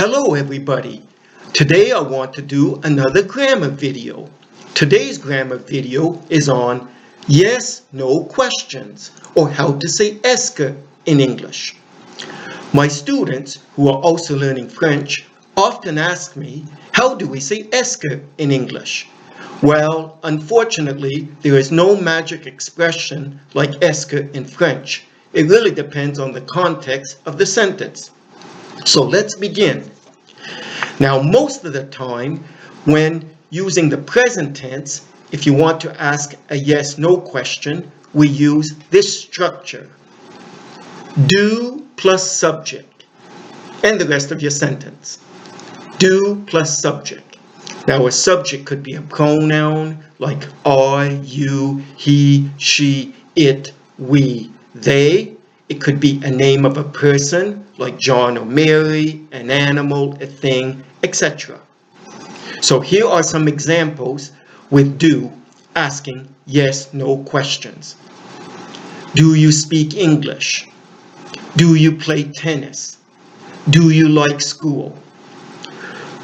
Hello everybody. Today I want to do another grammar video. Today's grammar video is on yes, no questions, or how to say est-ce in English. My students who are also learning French often ask me, how do we say est-ce in English? Well, unfortunately, there is no magic expression like est-ce in French. It really depends on the context of the sentence. So let's begin. Now, most of the time, when using the present tense, if you want to ask a yes-no question, we use this structure. Do plus subject, and the rest of your sentence. Do plus subject. Now, a subject could be a pronoun like I, you, he, she, it, we, they. It could be a name of a person like John or Mary, an animal, a thing, etc. So here are some examples with do asking yes, no questions. Do you speak English? Do you play tennis? Do you like school?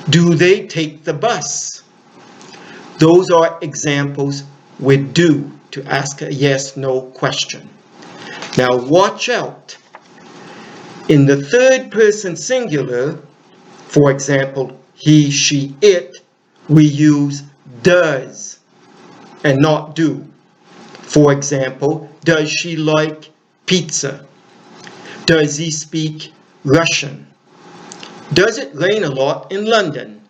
Do they take the bus? Those are examples with do to ask a yes, no question. Now watch out. In the third person singular, for example, he, she, it, we use does and not do. For example, does she like pizza? Does he speak Russian? Does it rain a lot in London?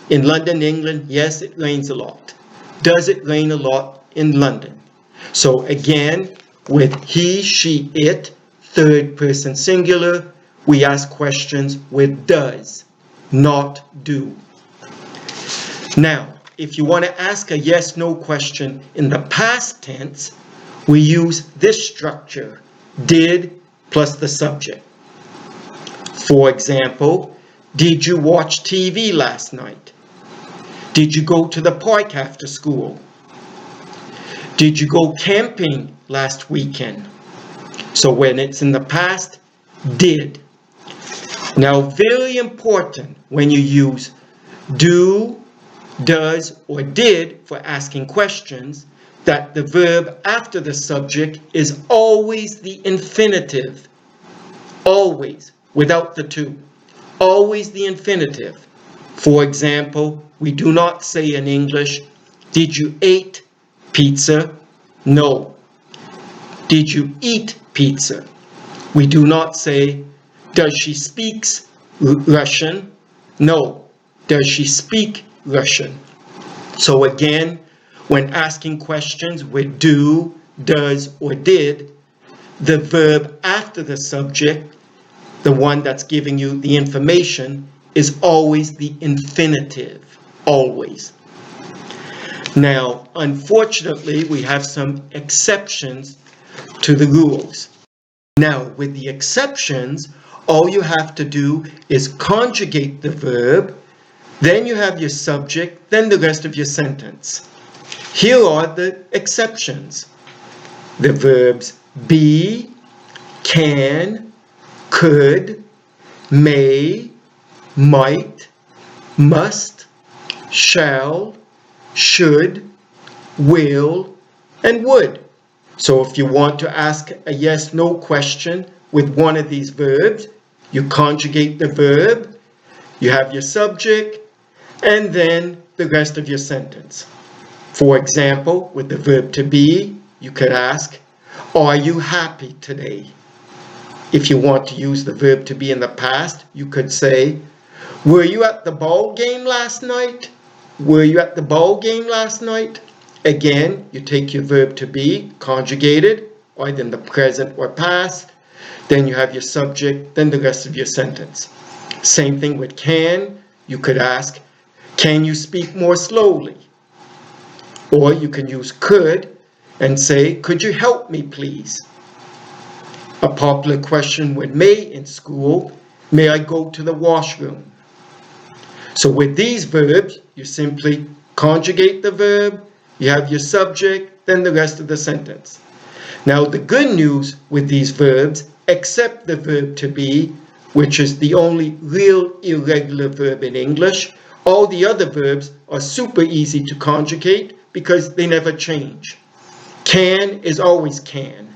In London, England, yes, it rains a lot. Does it rain a lot in London? So again, with he, she, it, third person singular, we ask questions with does, not do. Now, if you want to ask a yes-no question in the past tense, we use this structure, did plus the subject. For example, did you watch TV last night? Did you go to the park after school? Did you go camping last weekend? So when it's in the past, did. Now, very important when you use do, does, or did for asking questions, that the verb after the subject is always the infinitive. Always, without the to. Always the infinitive. For example, we do not say in English, did you eat pizza? No. Did you eat pizza? We do not say, does she speak Russian? No. Does she speak Russian? So again, when asking questions with do, does, or did, the verb after the subject, the one that's giving you the information, is always the infinitive. Always. Now, unfortunately, we have some exceptions to the rules. Now, with the exceptions, all you have to do is conjugate the verb, then you have your subject, then the rest of your sentence. Here are the exceptions. The verbs be, can, could, may, might, must, shall, should, will, and would. So if you want to ask a yes-no question with one of these verbs, you conjugate the verb, you have your subject, and then the rest of your sentence. For example, with the verb to be, you could ask, are you happy today? If you want to use the verb to be in the past, you could say, were you at the ball game last night? Were you at the ball game last night? Again, you take your verb to be, conjugated, either in the present or past. Then you have your subject, then the rest of your sentence. Same thing with can. You could ask, can you speak more slowly? Or you can use could and say, could you help me please? A popular question with may in school, may I go to the washroom? So with these verbs, you simply conjugate the verb, you have your subject, then the rest of the sentence. Now the good news with these verbs, except the verb to be, which is the only real irregular verb in English. All the other verbs are super easy to conjugate because they never change. Can is always can.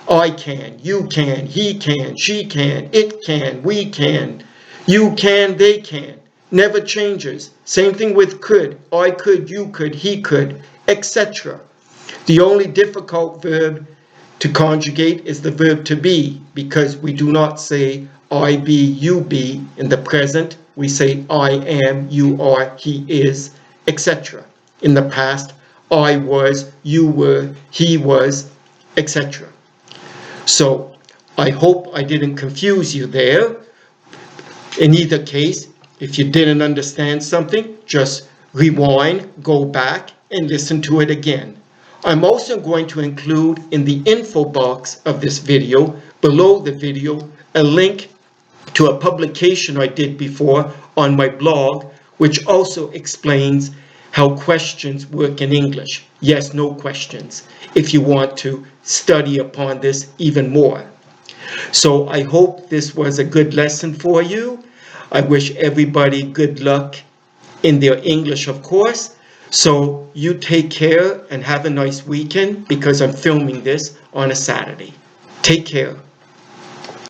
I can, you can, he can, she can, it can, we can, you can, they can. Never changes. Same thing with could. I could, you could, he could, etc. The only difficult verb to conjugate is the verb to be, because we do not say I be, you be in the present. We say I am, you are, he is, etc. In the past, I was, you were, he was, etc. So I hope I didn't confuse you there. In either case, if you didn't understand something, just rewind, go back, and listen to it again. I'm also going to include in the info box of this video, below the video, a link to a publication I did before on my blog, which also explains how questions work in English. Yes, no questions, if you want to study upon this even more. So I hope this was a good lesson for you. I wish everybody good luck in their English, of course. So you take care and have a nice weekend, because I'm filming this on a Saturday. Take care.